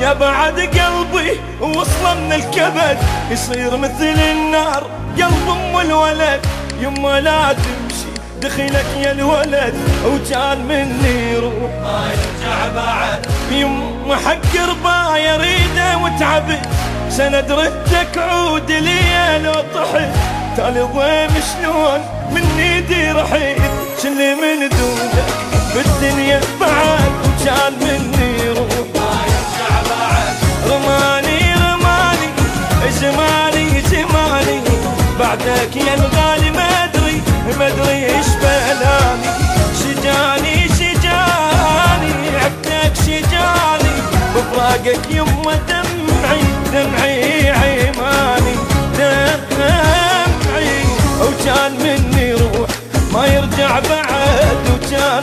يا بعد قلبي وصله من الكبد يصير مثل النار قلب ام الولد. يما لا تمشي دخلك يا الولد وكان مني روح ما يرجع بعد. يما حق ربا يريده وتعبت سند ردك عود لي لو طحت. تالي ضيم شلون من ايدي رحيت شلي من دونك بالدنيا بعد وكان مني روح ما يرجع بعد. رماني رماني جمالي جمالي بعدك يا الغالي ما ادري ايش بلاني. شجاني شجاني عبدك شجاني بفراقك يما دمعي عيماني دمعي وكان مني روح ما يرجع بعد وكان